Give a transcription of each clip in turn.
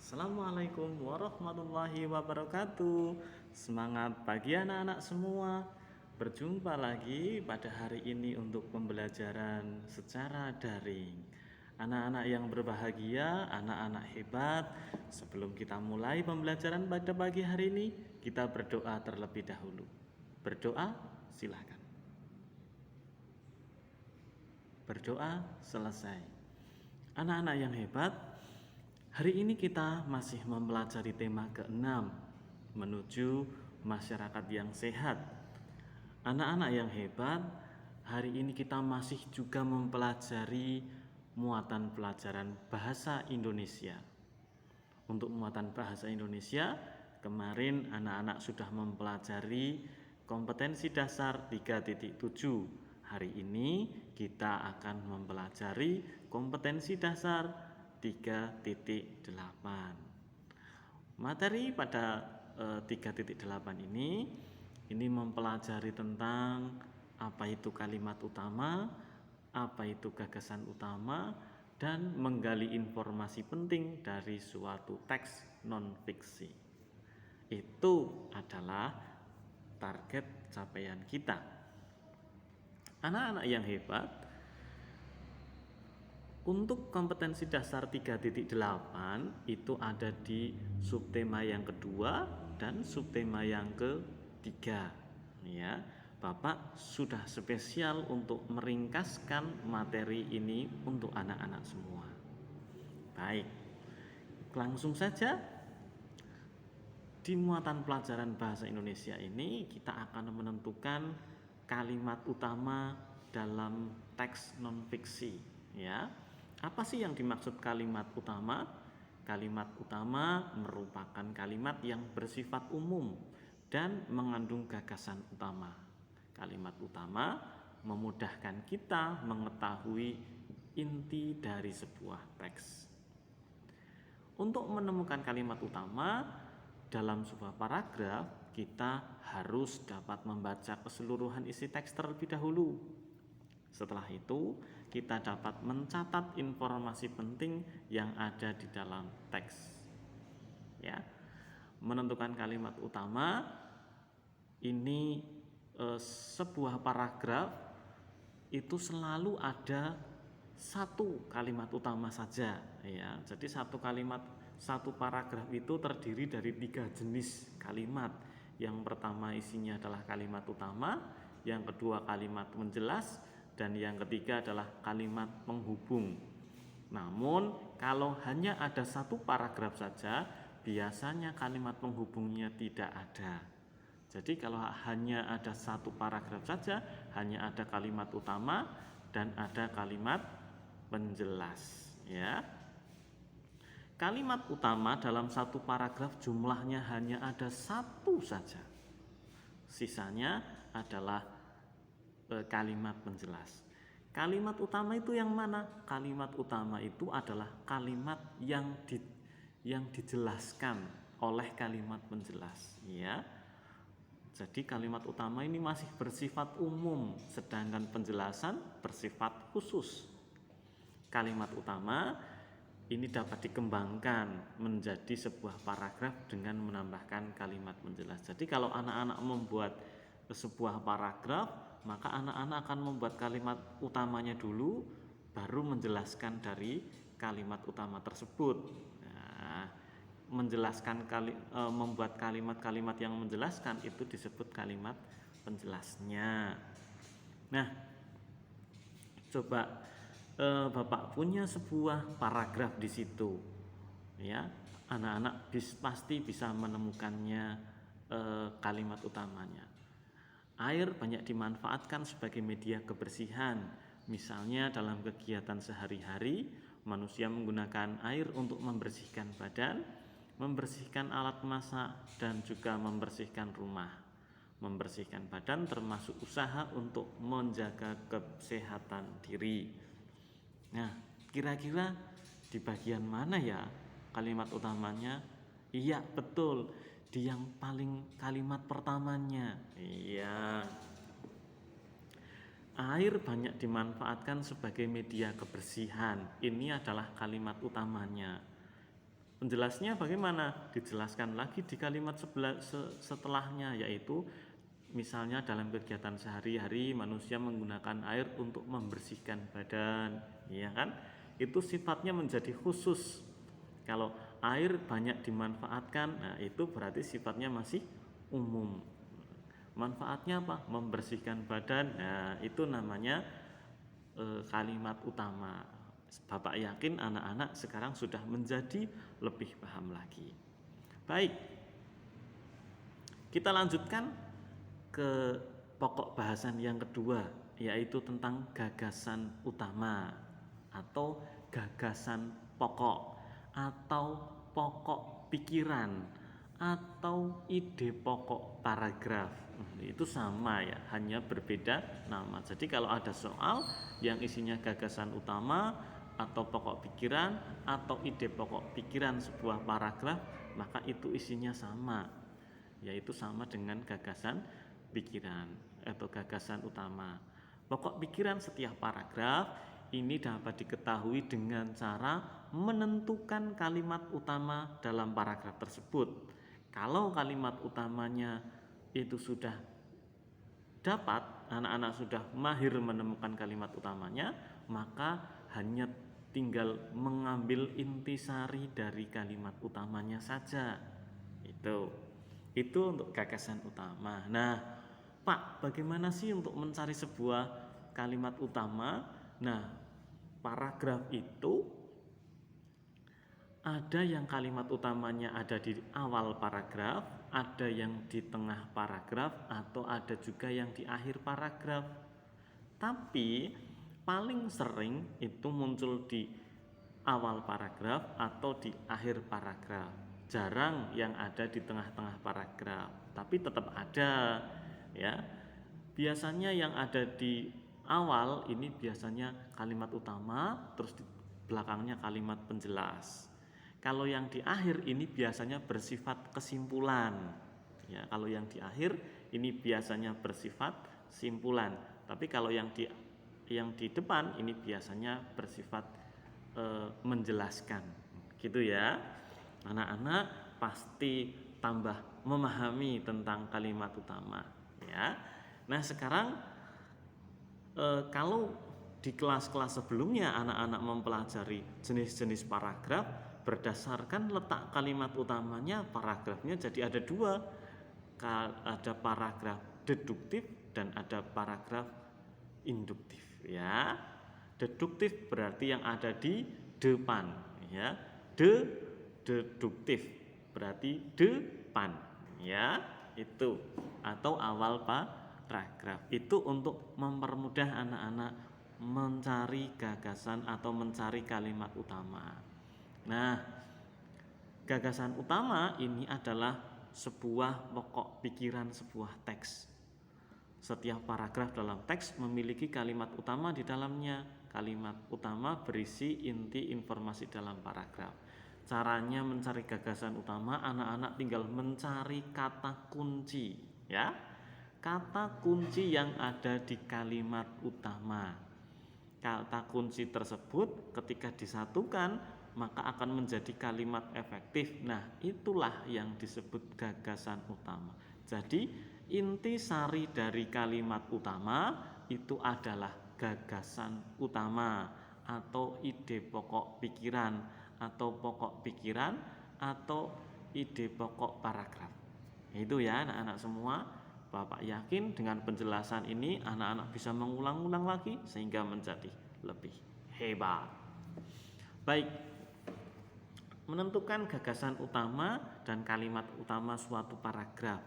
Assalamualaikum warahmatullahi wabarakatuh. Semangat pagi anak-anak semua. Berjumpa lagi pada hari ini untuk pembelajaran secara daring. Anak-anak yang berbahagia, anak-anak hebat. Sebelum kita mulai pembelajaran pada pagi hari ini, kita berdoa terlebih dahulu. Berdoa, silakan. Berdoa selesai. Anak-anak yang hebat, hari ini kita masih mempelajari tema ke-6, menuju masyarakat yang sehat. Anak-anak yang hebat, hari ini kita masih juga mempelajari muatan pelajaran bahasa Indonesia. Untuk muatan bahasa Indonesia, kemarin anak-anak sudah mempelajari kompetensi dasar 3.7. Hari ini kita akan mempelajari kompetensi dasar 3.8. Materi pada 3.8 ini mempelajari tentang apa itu kalimat utama, apa itu gagasan utama, dan menggali informasi penting dari suatu teks non-fiksi. Itu adalah target capaian kita. Anak-anak yang hebat, untuk kompetensi dasar 3.8 itu ada di subtema yang kedua dan subtema yang ketiga. Ya, Bapak sudah spesial untuk meringkaskan materi ini untuk anak-anak semua. Baik, langsung saja. Di muatan pelajaran bahasa Indonesia ini kita akan menentukan kalimat utama dalam teks non-fiksi. Ya, apa sih yang dimaksud kalimat utama? Kalimat utama merupakan kalimat yang bersifat umum dan mengandung gagasan utama. Kalimat utama memudahkan kita mengetahui inti dari sebuah teks. Untuk menemukan kalimat utama dalam sebuah paragraf, kita harus dapat membaca keseluruhan isi teks terlebih dahulu. Setelah itu, kita dapat mencatat informasi penting yang ada di dalam teks. Ya, menentukan kalimat utama ini sebuah paragraf itu selalu ada satu kalimat utama saja. Ya, jadi satu paragraf itu terdiri dari 3 jenis kalimat. Yang pertama isinya adalah kalimat utama, yang kedua kalimat menjelas, dan yang ketiga adalah kalimat penghubung. Namun kalau hanya ada satu paragraf saja, biasanya kalimat penghubungnya tidak ada. Jadi kalau hanya ada satu paragraf saja, hanya ada kalimat utama dan ada kalimat penjelas. Ya, kalimat utama dalam satu paragraf jumlahnya hanya ada satu saja. Sisanya adalah kalimat penjelas. Kalimat utama itu yang mana? Kalimat utama itu adalah kalimat yang dijelaskan oleh kalimat penjelas. Ya, jadi kalimat utama ini masih bersifat umum, sedangkan penjelasan bersifat khusus. Kalimat utama ini dapat dikembangkan menjadi sebuah paragraf dengan menambahkan kalimat menjelas. Jadi kalau anak-anak membuat sebuah paragraf, maka anak-anak akan membuat kalimat utamanya dulu, baru menjelaskan dari kalimat utama tersebut. Nah, membuat kalimat-kalimat yang menjelaskan itu disebut kalimat penjelasnya. Nah, coba Bapak punya sebuah paragraf di situ, ya, anak-anak pasti bisa menemukannya kalimat utamanya. Air banyak dimanfaatkan sebagai media kebersihan. Misalnya dalam kegiatan sehari-hari, manusia menggunakan air untuk membersihkan badan, membersihkan alat masak, dan juga membersihkan rumah. Membersihkan badan termasuk usaha untuk menjaga kesehatan diri. Nah, kira-kira di bagian mana ya kalimat utamanya? Iya, betul, di yang paling kalimat pertamanya. Iya. Air banyak dimanfaatkan sebagai media kebersihan. Ini adalah kalimat utamanya. Penjelasnya bagaimana? Dijelaskan lagi di kalimat setelahnya, yaitu misalnya dalam kegiatan sehari-hari manusia menggunakan air untuk membersihkan badan, ya kan? Itu sifatnya menjadi khusus. Kalau air banyak dimanfaatkan, nah itu berarti sifatnya masih umum. Manfaatnya apa? Membersihkan badan. Nah, itu namanya kalimat utama. Bapak yakin anak-anak sekarang sudah menjadi lebih paham lagi. Baik, kita lanjutkan ke pokok bahasan yang kedua, yaitu tentang gagasan utama atau gagasan pokok atau pokok pikiran atau ide pokok paragraf. Itu sama ya, hanya berbeda nama. Jadi kalau ada soal yang isinya gagasan utama atau pokok pikiran atau ide pokok pikiran sebuah paragraf, maka itu isinya sama, yaitu sama dengan gagasan pikiran atau gagasan utama. Pokok pikiran setiap paragraf ini dapat diketahui dengan cara menentukan kalimat utama dalam paragraf tersebut. Kalau kalimat utamanya itu sudah dapat, anak-anak sudah mahir menemukan kalimat utamanya, maka hanya tinggal mengambil intisari dari kalimat utamanya saja. Itu untuk gagasan utama. Nah, Pak, bagaimana sih untuk mencari sebuah kalimat utama? Nah, paragraf itu ada yang kalimat utamanya ada di awal paragraf, ada yang di tengah paragraf, atau ada juga yang di akhir paragraf. Tapi paling sering itu muncul di awal paragraf atau di akhir paragraf. Jarang yang ada di tengah-tengah paragraf, tapi tetap ada ya. Biasanya yang ada di awal ini biasanya kalimat utama, terus di belakangnya kalimat penjelas. Kalau yang di akhir ini biasanya bersifat kesimpulan. Ya, kalau yang di akhir ini biasanya bersifat simpulan. Tapi kalau yang di depan ini biasanya bersifat menjelaskan. Gitu ya. Anak-anak pasti tambah memahami tentang kalimat utama, ya. Nah, sekarang kalau di kelas-kelas sebelumnya anak-anak mempelajari jenis-jenis paragraf berdasarkan letak kalimat utamanya, paragrafnya jadi ada dua, ada paragraf deduktif dan ada paragraf induktif ya. Deduktif berarti yang ada di depan ya. Deduktif berarti depan ya, itu atau awal paragraf. Itu untuk mempermudah anak-anak mencari gagasan atau mencari kalimat utama. Nah, gagasan utama ini adalah sebuah pokok pikiran sebuah teks. Setiap paragraf dalam teks memiliki kalimat utama di dalamnya. Kalimat utama berisi inti informasi dalam paragraf. Caranya mencari gagasan utama, anak-anak tinggal mencari kata kunci, ya. Kata kunci yang ada di kalimat utama. Kata kunci tersebut ketika disatukan maka akan menjadi kalimat efektif. Nah, itulah yang disebut gagasan utama. Jadi, inti sari dari kalimat utama itu adalah gagasan utama atau ide pokok pikiran atau pokok pikiran atau ide pokok paragraf. Itu ya anak-anak semua. Bapak yakin dengan penjelasan ini anak-anak bisa mengulang-ulang lagi sehingga menjadi lebih hebat. Baik, menentukan gagasan utama dan kalimat utama suatu paragraf.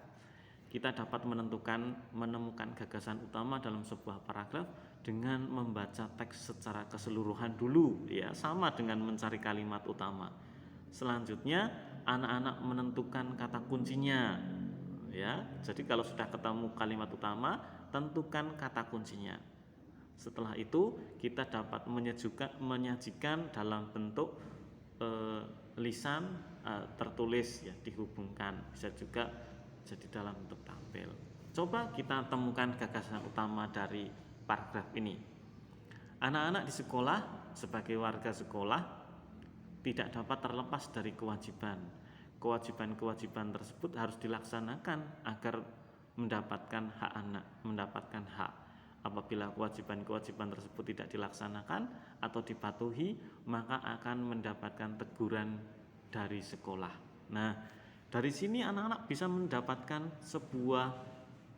Kita dapat menemukan gagasan utama dalam sebuah paragraf dengan membaca teks secara keseluruhan dulu, ya, sama dengan mencari kalimat utama. Selanjutnya, anak-anak menentukan kata kuncinya, ya. Jadi kalau sudah ketemu kalimat utama, tentukan kata kuncinya. Setelah itu, kita dapat menyajikan dalam bentuk lisan tertulis, ya, dihubungkan, bisa juga jadi dalam bentuk tampil. Coba kita temukan gagasan utama dari paragraf ini. Anak-anak di sekolah sebagai warga sekolah tidak dapat terlepas dari kewajiban. Kewajiban-kewajiban tersebut harus dilaksanakan agar mendapatkan hak anak, mendapatkan hak. Apabila kewajiban-kewajiban tersebut tidak dilaksanakan atau dipatuhi, maka akan mendapatkan teguran dari sekolah. Nah, dari sini anak-anak bisa mendapatkan sebuah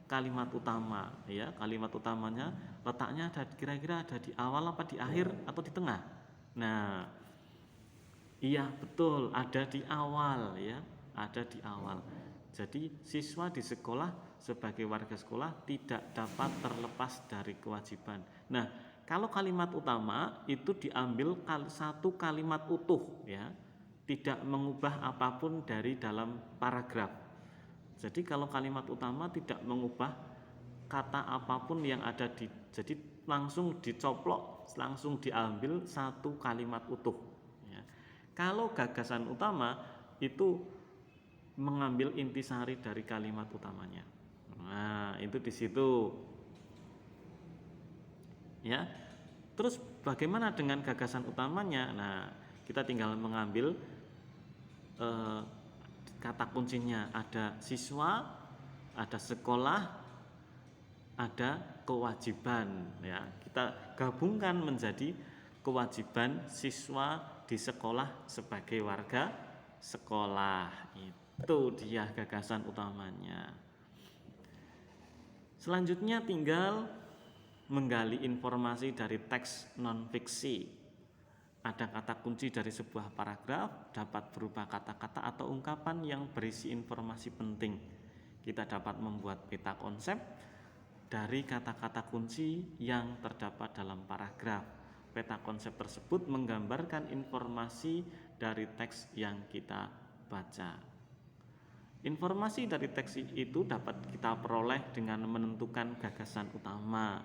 kalimat utama, ya. Kalimat utamanya letaknya ada kira-kira ada di awal apa di akhir atau di tengah. Nah, iya betul, ada di awal, ya, ada di awal. Jadi siswa di sekolah sebagai warga sekolah tidak dapat terlepas dari kewajiban. Nah, kalau kalimat utama itu diambil satu kalimat utuh, ya, tidak mengubah apapun dari dalam paragraf. Jadi kalau kalimat utama tidak mengubah kata apapun yang ada jadi langsung dicoplok, langsung diambil satu kalimat utuh, ya. Kalau gagasan utama itu mengambil intisari dari kalimat utamanya. Nah, itu di situ. Ya. Terus bagaimana dengan gagasan utamanya? Nah, kita tinggal mengambil kata kuncinya, ada siswa, ada sekolah, ada kewajiban, ya. Kita gabungkan menjadi kewajiban siswa di sekolah sebagai warga sekolah. Itu dia gagasan utamanya. Selanjutnya tinggal menggali informasi dari teks non-fiksi. Ada kata kunci dari sebuah paragraf, dapat berupa kata-kata atau ungkapan yang berisi informasi penting. Kita dapat membuat peta konsep dari kata-kata kunci yang terdapat dalam paragraf. Peta konsep tersebut menggambarkan informasi dari teks yang kita baca. Informasi dari teks itu dapat kita peroleh dengan menentukan gagasan utama.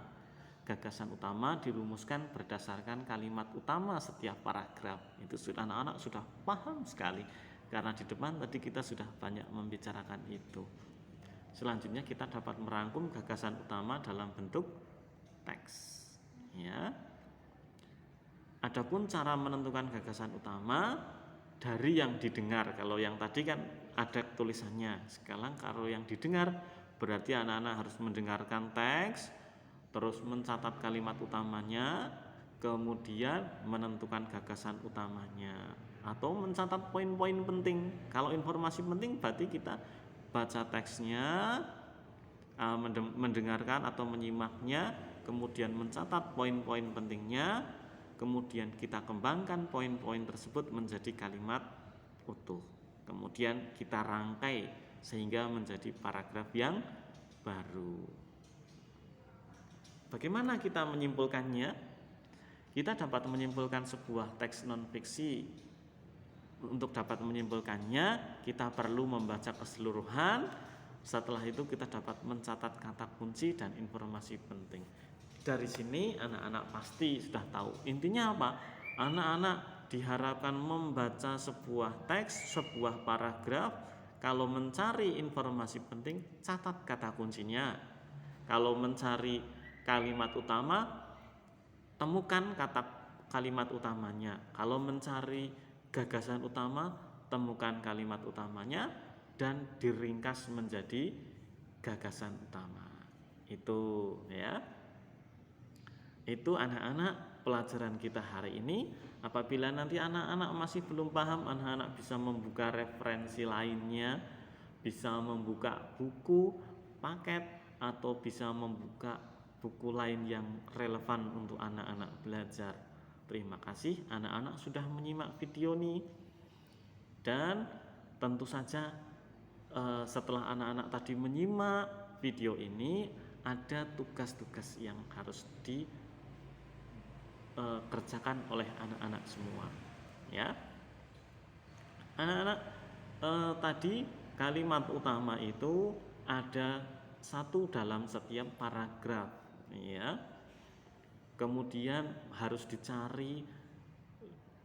Gagasan utama dirumuskan berdasarkan kalimat utama setiap paragraf. Itu sudah anak-anak sudah paham sekali, karena di depan tadi kita sudah banyak membicarakan itu. Selanjutnya kita dapat merangkum gagasan utama dalam bentuk teks, ya. Adapun cara menentukan gagasan utama dari yang didengar. Kalau yang tadi kan ada tulisannya. Sekarang kalau yang didengar berarti anak-anak harus mendengarkan teks, terus mencatat kalimat utamanya, kemudian menentukan gagasan utamanya, atau mencatat poin-poin penting. Kalau informasi penting berarti kita baca teksnya, mendengarkan atau menyimaknya, kemudian mencatat poin-poin pentingnya, kemudian kita kembangkan poin-poin tersebut menjadi kalimat utuh. Kemudian kita rangkai sehingga menjadi paragraf yang baru. Bagaimana kita menyimpulkannya? Kita dapat menyimpulkan sebuah teks non-fiksi. Untuk dapat menyimpulkannya, kita perlu membaca keseluruhan. Setelah itu kita dapat mencatat kata kunci dan informasi penting. Dari sini anak-anak pasti sudah tahu. Intinya apa? Anak-anak diharapkan membaca sebuah teks, sebuah paragraf. Kalau mencari informasi penting, catat kata kuncinya. Kalau mencari kalimat utama, temukan kata kalimat utamanya. Kalau mencari gagasan utama, temukan kalimat utamanya dan diringkas menjadi gagasan utama. Itu, ya. Itu anak-anak pelajaran kita hari ini. Apabila nanti anak-anak masih belum paham, anak-anak bisa membuka referensi lainnya, bisa membuka buku paket, atau bisa membuka buku lain yang relevan untuk anak-anak belajar. Terima kasih anak-anak sudah menyimak video ini. Dan tentu saja setelah anak-anak tadi menyimak video ini, ada tugas-tugas yang harus dikerjakan oleh anak-anak semua, ya. Anak-anak, tadi kalimat utama itu ada satu dalam setiap paragraf, ya. Kemudian harus dicari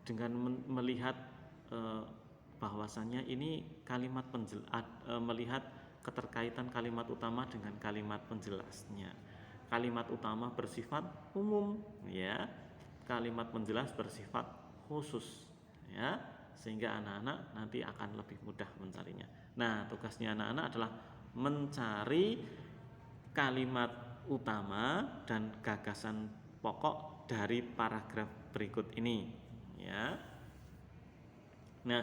dengan melihat bahwasannya ini kalimat melihat keterkaitan kalimat utama dengan kalimat penjelasnya. Kalimat utama bersifat umum, ya. Kalimat penjelas bersifat khusus, ya, sehingga anak-anak nanti akan lebih mudah mencarinya. Nah, tugasnya anak-anak adalah mencari kalimat utama dan gagasan pokok dari paragraf berikut ini, ya. Nah,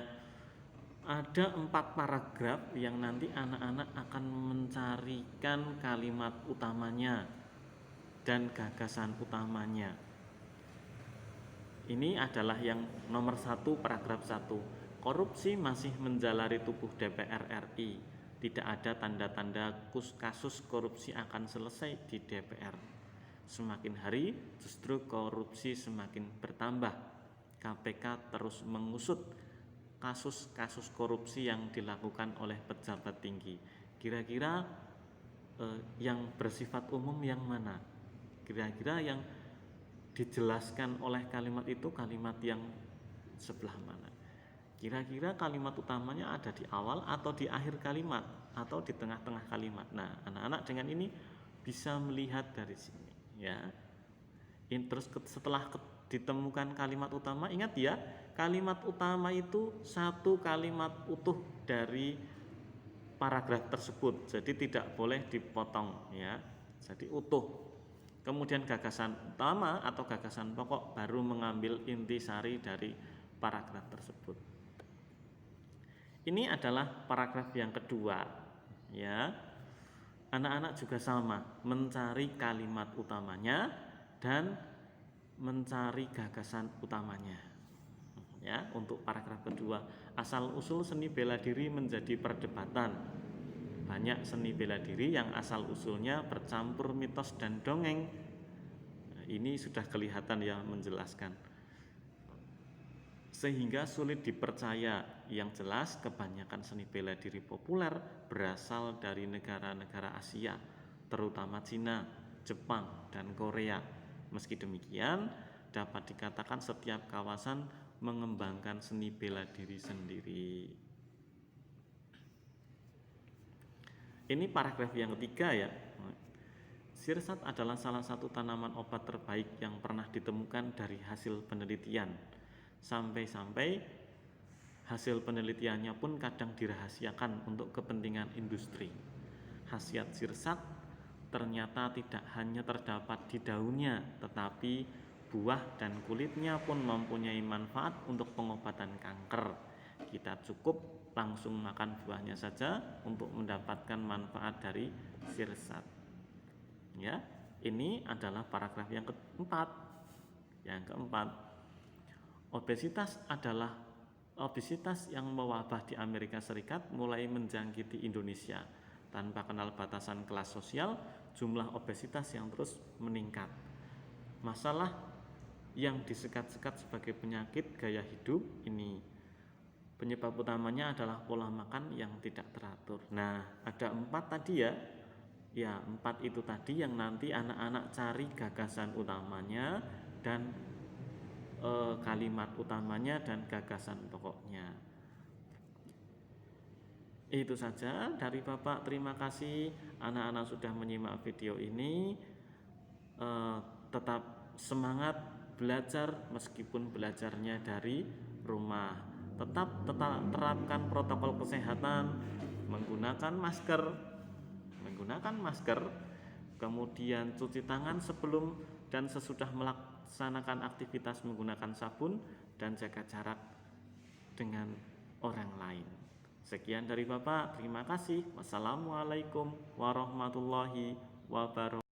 ada 4 paragraf yang nanti anak-anak akan mencarikan kalimat utamanya dan gagasan utamanya. Ini adalah yang nomor 1, paragraf 1. Korupsi masih menjalari tubuh DPR RI. Tidak ada tanda-tanda kasus korupsi akan selesai di DPR. Semakin hari justru korupsi semakin bertambah. KPK terus mengusut kasus-kasus korupsi yang dilakukan oleh pejabat tinggi. Kira-kira yang bersifat umum yang mana? Kira-kira yang dijelaskan oleh kalimat itu kalimat yang sebelah mana? Kira-kira kalimat utamanya ada di awal atau di akhir kalimat atau di tengah-tengah kalimat. Nah, anak-anak dengan ini bisa melihat dari sini, ya. Terus setelah ditemukan kalimat utama, ingat ya, kalimat utama itu satu kalimat utuh dari paragraf tersebut. Jadi tidak boleh dipotong, ya. Jadi utuh. Kemudian gagasan utama atau gagasan pokok baru mengambil intisari dari paragraf tersebut. Ini adalah paragraf yang kedua, ya. Anak-anak juga sama, mencari kalimat utamanya dan mencari gagasan utamanya. Ya, untuk paragraf kedua, asal usul seni bela diri menjadi perdebatan. Banyak seni bela diri yang asal usulnya bercampur mitos dan dongeng. Nah, ini sudah kelihatan ya menjelaskan. Sehingga sulit dipercaya. Yang jelas kebanyakan seni bela diri populer berasal dari negara-negara Asia, terutama Cina, Jepang, dan Korea. Meski demikian, dapat dikatakan setiap kawasan mengembangkan seni bela diri sendiri. Ini paragraf yang ketiga, ya. Sirsat adalah salah satu tanaman obat terbaik yang pernah ditemukan dari hasil penelitian. Sampai-sampai hasil penelitiannya pun kadang dirahasiakan untuk kepentingan industri. Khasiat sirsat ternyata tidak hanya terdapat di daunnya, tetapi buah dan kulitnya pun mempunyai manfaat untuk pengobatan kanker. Kita cukup langsung makan buahnya saja untuk mendapatkan manfaat dari sirsat. Ya, ini adalah paragraf yang keempat. Yang keempat, obesitas yang mewabah di Amerika Serikat mulai menjangkiti Indonesia. Tanpa kenal batasan kelas sosial, jumlah obesitas yang terus meningkat. Masalah yang disekat-sekat sebagai penyakit gaya hidup ini, penyebab utamanya adalah pola makan yang tidak teratur. Nah, ada 4 tadi, ya. Ya, 4 itu tadi yang nanti anak-anak cari gagasan utamanya dan kalimat utamanya dan gagasan pokoknya. Itu saja dari Bapak. Terima kasih anak-anak sudah menyimak video ini. Tetap semangat belajar meskipun belajarnya dari rumah. Tetap terapkan protokol kesehatan, menggunakan masker, kemudian cuci tangan sebelum dan sesudah melaksanakan aktivitas menggunakan sabun, dan jaga jarak dengan orang lain. Sekian dari Bapak, terima kasih. Wassalamualaikum warahmatullahi wabarakatuh.